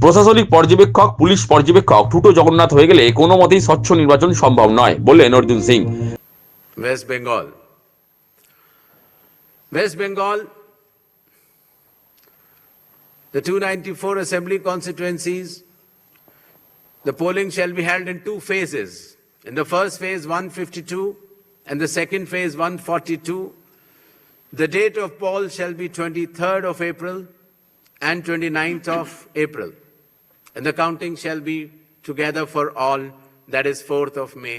প্রশাসনিক পর্যবেক্ষক, পুলিশ পর্যবেক্ষক ঠুটো জগন্নাথ হয়ে গেলে কোনো মতেই স্বচ্ছ নির্বাচন সম্ভব নয় বললেন Arjun Singh. West Bengal. West Bengal, the 294 assembly constituencies, the polling shall be held in two phases. In the first phase, 152, and the second phase, 142. The date of poll shall be 23rd of April and 29th of April. And the counting shall be together for all, that is 4th of May,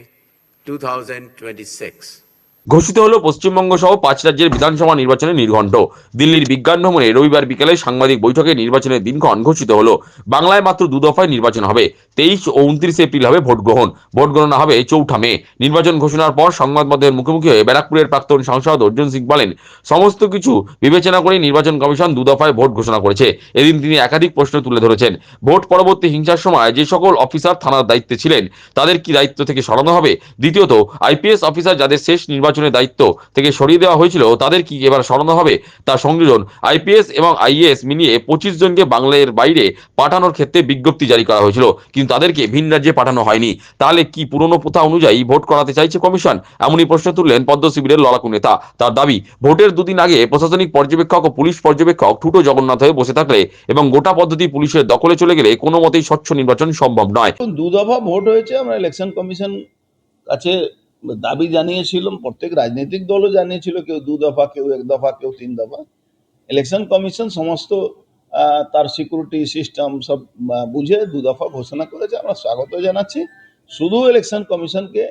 2026. ঘোষিত হলো পশ্চিমবঙ্গ সহ 5 রাজ্যের বিধানসভা নির্বাচনের নির্ঘণ্ট। দিল্লির বিজ্ঞান ভবনে রবিবার বিকেলে সাংবাদিক বৈঠকে নির্বাচনের দিনক্ষণ ঘোষিত হলো। বাংলায় মাত্র 2 দফায় নির্বাচন হবে। 23 ও 29 এপ্রিল হবে ভোট গ্রহণ। ভোট গণনা হবে 4 মে। নির্বাচন ঘোষণার পর সংবাদ মাধ্যমের মুখোমুখি হয়ে ব্যারাকপুরের প্রাক্তন সাংসদ অর্জুন সিং বলেন, সমস্ত কিছু বিবেচনা করে নির্বাচন কমিশন 2 দফায় ভোট ঘোষণা করেছে। এদিন তিনি একাধিক প্রশ্ন তুলে ধরেছেন। ভোট পরবর্তী হিংসার সময় যে সকল অফিসার থানার দায়িত্বে ছিলেন তাদের কি দায়িত্ব থেকে সরানো হবে? দ্বিতীয়ত, আইপিএস অফিসার যাদের শেষ নির্বাচনের দায়িত্ব থেকে সরিয়ে দেওয়া হয়েছিল তাদের কি এবার সরানো হবে? তার সংযোজন, আইপিএস এবং আইএএস মিলিয়ে 25 জনকে বাংলার বাইরে পাঠানোর ক্ষেত্রে বিজ্ঞপ্তি জারি করা হয়েছিল, কিন্তু তাদেরকে ভিন রাজ্যে পাঠানো হয়নি। তাহলে কি পুরনো প্রথা অনুযায়ী ভোট করাতে চাইছে কমিশন? এমনই প্রশ্ন তুললেন পদ্ম শিবিরের লড়াকু নেতা। তার দাবি, ভোটের দুদিন আগে প্রশাসনিক পর্যবেক্ষক ও পুলিশ পর্যবেক্ষক ঠুটো জগন্নাথ হয়ে বসে থাকলে এবং গোটা পদ্ধতি পুলিশের দখলে চলে গেলে কোনো মতেই স্বচ্ছ নির্বাচন সম্ভব নয়। 2 দফা ভোট হয়েছে। আমরা ইলেকশন কমিশন কাছে দাবি জানিয়েছিলাম, প্রত্যেক রাজনৈতিক দলও জানিয়েছিল, কেউ 2 দফা, কেউ 1 দফা, কেউ 3 দফা। ইলেকশন কমিশন সমস্ত তার সিকিউরিটি সিস্টেম সব বুঝে 2 দফা ঘোষণা করেছে। আমরা স্বাগত জানাচ্ছি। শুধু ইলেকশন কমিশনকে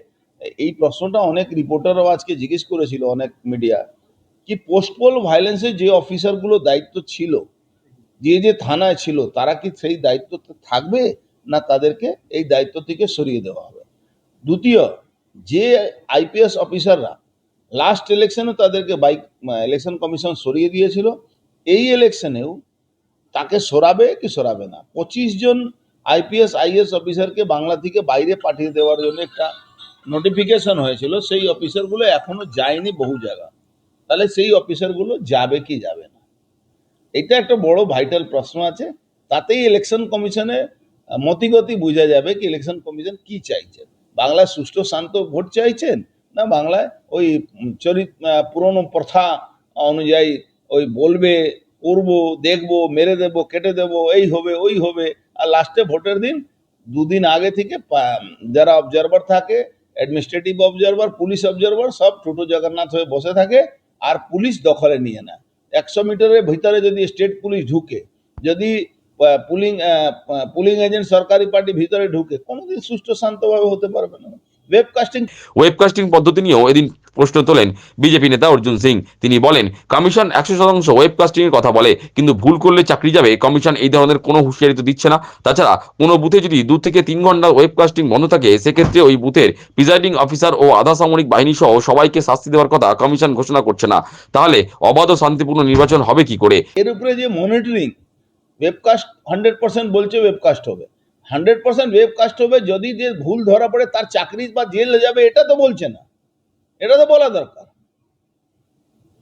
এই প্রশ্নটা অনেক রিপোর্টারও আজকে জিজ্ঞেস করেছিল, অনেক মিডিয়া, কি পোস্টপোল ভায়োলেন্সের যে অফিসারগুলো দায়িত্ব ছিল, যে থানায় ছিল, তারা কি সেই দায়িত্বতে থাকবে, না তাদেরকে এই দায়িত্ব থেকে সরিয়ে দেওয়া হবে? দ্বিতীয়, যে আইপিএস অফিসাররা লাস্ট ইলেকশনে তাদেরকে ইলেকশন কমিশন সরিয়ে দিয়েছিল, এই ইলেকশনেও তাকে সরাবে কি সরাবে না? 25 জন আইপিএস আইএস অফিসারকে বাংলা থেকে বাইরে পাঠিয়ে দেওয়ার জন্য একটা নোটিফিকেশন হয়েছিল, সেই অফিসারগুলো এখনো যায়নি বহু জায়গা। তাহলে সেই অফিসারগুলো যাবে কি যাবে না? এটা একটা বড় ভাইটাল প্রশ্ন আছে। তাতেই ইলেকশন কমিশনে মতিগতি বোঝা যাবে কি ইলেকশন কমিশন কি চাইছেন। বাংলায় সুষ্ঠু শান্ত ভোট চাইছেন, না বাংলায় ওই পুরনো প্রথা অনুযায়ী ওই বলবে, করবো, দেখবো, মেরে দেবো, কেটে দেবো, এই হবে ওই হবে, আর লাস্টে ভোটের দিন 2 দিন আগে থেকে যারা অবজারভার থাকে, অ্যাডমিনিস্ট্রেটিভ অবজারভার, পুলিশ অবজারভার, সব ঠুটো জগন্নাথ হয়ে বসে থাকে আর পুলিশ দখলে নিয়ে নেয়। 100 মিটারের ভিতরে যদি স্টেট পুলিশ ঢুকে, যদি পুলিং এজেন্ট সরকারি পার্টি ভিতরে ঢুকে, কোনোদিন সুষ্ঠু শান্তভাবে হতে পারবে না। ওয়েবকাস্টিং পদ্ধতি নিয়েও এদিন প্রশ্ন তোলেন বিজেপি নেতা অর্জুন সিং। তিনি বলেন, কমিশন 100% ওয়েবকাস্টিং এর কথা বলে, কিন্তু ভুল করলে চাকরি যাবে। কমিশন এই ধরনের কোনো হুঁশিয়ারি তো দিচ্ছে না। তাছাড়া কোনো বুথে যদি 2 থেকে 3 ঘন্টা ওয়েবকাস্টিং বন্ধ থাকে, সেক্ষেত্রে ওই বুথের প্রিজাইডিং অফিসার ও আধা সামরিক বাহিনী সহ সবাইকে শাস্তি দেওয়ার কথা কমিশন ঘোষণা করছে না। তাহলে অবাধ ও শান্তিপূর্ণ নির্বাচন হবে কি করে? এর উপরে যে মনিটরিং, ওয়েবকাস্ট 100% বলছে ওয়েবকাস্ট হবে, 100% ওয়েবকাস্ট হবে। যদি যে ভুল ধরা পড়ে তার চাকরি বা জেলে যাবে, এটা তো বলছে না। এটা তো বলা দরকার।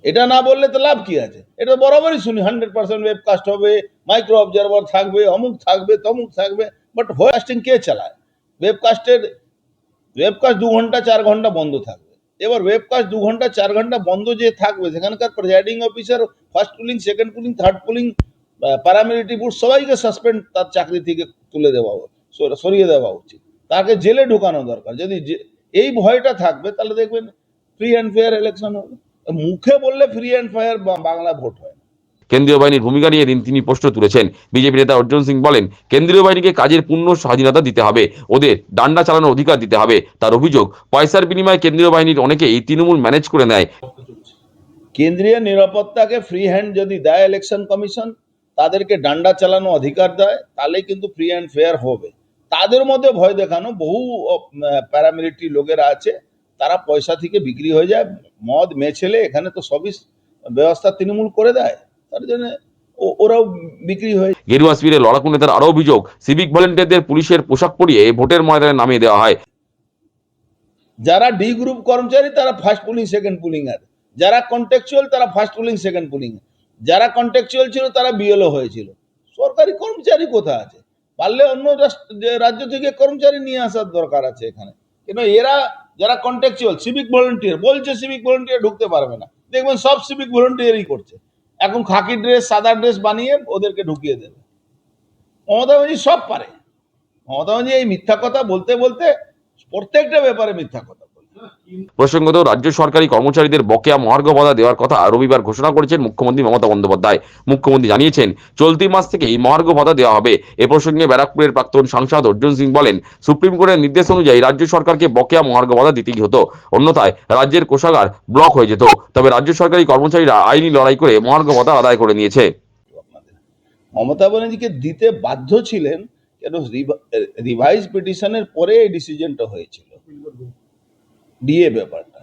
এটা না বললে তো লাভ কি আছে? এটা বরাবরই শুনি 100% ওয়েবকাস্ট হবে, মাইক্রো অবজারভার থাকবে, অমুক থাকবে, তমুক থাকবে। বাট ওয়েবকাস্টিং কে চালায়? ওয়েবকাস্ট 2 ঘন্টা 4 ঘন্টা বন্ধ থাকবে। এবার ওয়েবকাস্ট 2 ঘন্টা 4 ঘন্টা বন্ধ যে থাকবে, সেখানকার presiding officer, first pulling, second pulling, third pulling, paramilitary force সবাইকে সাসপেন্ড, তার চাকরি থেকে তুলে দেওয়া, সরিয়ে দেওয়া উচিত। তাকে জেলে ঢোকানো দরকার। যদি এই ভয়টা থাকবে, তাহলে দেখবেন ফ্রি অ্যান্ড ফেয়ার ইলেকশন হবে। মুখে বললে free and fair Bangla vote হয় না। কেন্দ্রীয় বাহিনীর ভূমিকা নিয়ে এদিন তিনি প্রশ্ন তুলেছেন। বিজেপি নেতা অর্জুন সিং বলেন, কেন্দ্রীয় বাহিনীকে কাজের পূর্ণ স্বাধীনতা দিতে হবে, ওদের ডান্ডা চালানোর অধিকার দিতে হবে। তার অভিযোগ, পয়সার বিনিময়ে কেন্দ্রীয় বাহিনীর অনেকেই তৃণমূল ম্যানেজ করে নেয়। কেন্দ্রীয় নিরাপত্তাকে ফ্রি হ্যান্ড যদি দেয় ইলেকশন কমিশন, তাদেরকে ডান্ডা চালানো অধিকার দেয়, তাহলে কিন্তু ফ্রি অ্যান্ড ফেয়ার হবে। তাদের মধ্যে ভয় দেখানো বহু প্যারামিলিটারি লোকেরা আছে, তারা পয়সা থেকে বিক্রি হয়ে যায়। মদ মেছেলে এখানে তো সবই ব্যবস্থা তৃণমূল করে দেয়, তার জন্য ওরাও বিক্রি হয়ে। গেরুয়া শিবিরের লড়াকু নেতার আরও অভিযোগ, সিভিক ভলেন্টিয়ারদের পুলিশের পোশাক পরিয়ে ভোটের ময়দানে নামিয়ে দেওয়া হয়। যারা ডি গ্রুপ কর্মচারী তারা ফার্স্ট পুলিং, সেকেন্ড পুলিং, আর যারা কন্ট্রাকচুয়াল তারা ফার্স্ট পুলিং, সেকেন্ড পুলিং। যারা কন্ট্রাকচুয়াল ছিল তারা বিএলও হয়েছিল। সরকারি কর্মচারী কোথা আছে? পারলে অন্য রাজ্য থেকে কর্মচারী নিয়ে আসার দরকার আছে এখানে। কেন এরা যারা কন্ট্রাকচুয়াল সিভিক ভলেন্টিয়ার বলছে সিভিক ভলেন্টিয়ার ঢুকতে পারবে না, দেখবেন সব সিভিক ভলেন্টিয়ারই করছে। এখন খাকি ড্রেস সাদা ড্রেস বানিয়ে ওদেরকে ঢুকিয়ে দেবে। মমতা ব্যানার্জি সব পারে। মমতা ব্যানার্জি এই মিথ্যা কথা বলতে বলতে প্রত্যেকটা ব্যাপারে মিথ্যা কথা বলে। প্রসঙ্গত, রাজ্য সরকারি কর্মচারীদের বকেয়া মহার্ঘ ভাতা দেওয়ার কথা রবিবার ঘোষণা করেছেন মুখ্যমন্ত্রী মমতা বন্দ্যোপাধ্যায়। মুখ্যমন্ত্রী জানিয়েছেন, চলতি মাস থেকেই মহার্ঘ ভাতা দেওয়া হবে। এ প্রসঙ্গে ব্যারাকপুরের প্রাক্তন সাংসদ অর্জুন সিং বলেন, সুপ্রিম কোর্টের নির্দেশ অনুযায়ী রাজ্য সরকারকে বকেয়া মহার্ঘ ভাতা দিতেই হতো, অন্যথায় রাজ্যের কোষাগার ব্লক হয়ে যেত। তবে রাজ্য সরকারি কর্মচারীরা আইনি লড়াই করে মহার্ঘ ভাতা আদায় করে নিয়েছে। আপনাদের মমতা ব্যানার্জিকে দিতে বাধ্য ছিলেন, কেন রিভাইজ পিটিশনের পরে এই ডিসিশনটা হয়েছিল ডিএ ব্যাপারটা।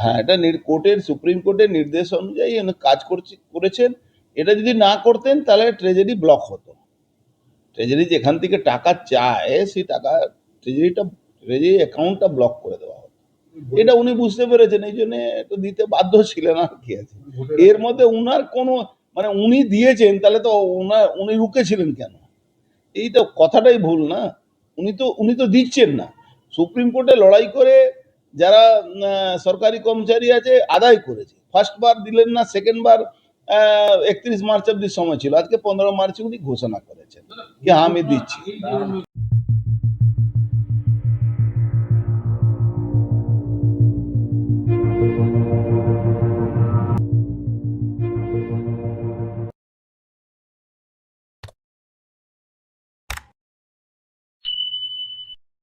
হ্যাঁ, এটা কোর্টের সুপ্রিম কোর্টের নির্দেশ অনুযায়ী কাজ করেছেন। এটা যদি না করতেন তাহলে ট্রেজারি ব্লক হতো। ট্রেজারি যেখান থেকে টাকা চায় সেই টাকা ট্রেজারি অ্যাকাউন্টটা ব্লক করে দেওয়া হতো। এটা উনি বুঝতে পেরেছেন, এই জন্য এটা দিতে বাধ্য ছিলেন। আর কি আছে এর মধ্যে? উনার কোনো মানে উনি দিয়েছেন তাহলে তো উনি রুকেছিলেন কেন? এইটা কথাটাই ভুল না। উনি তো দিচ্ছেন না। সুপ্রিম কোর্টে লড়াই করে যারা সরকারি কর্মচারী আছে আদায় করেছে। ফার্স্ট বার দিলেন না, সেকেন্ড বার 31 মার্চ অব্দি সময় ছিল, আজকে 15 মার্চ উনি ঘোষণা করেছেন কি হ্যাঁ আমি দিচ্ছি।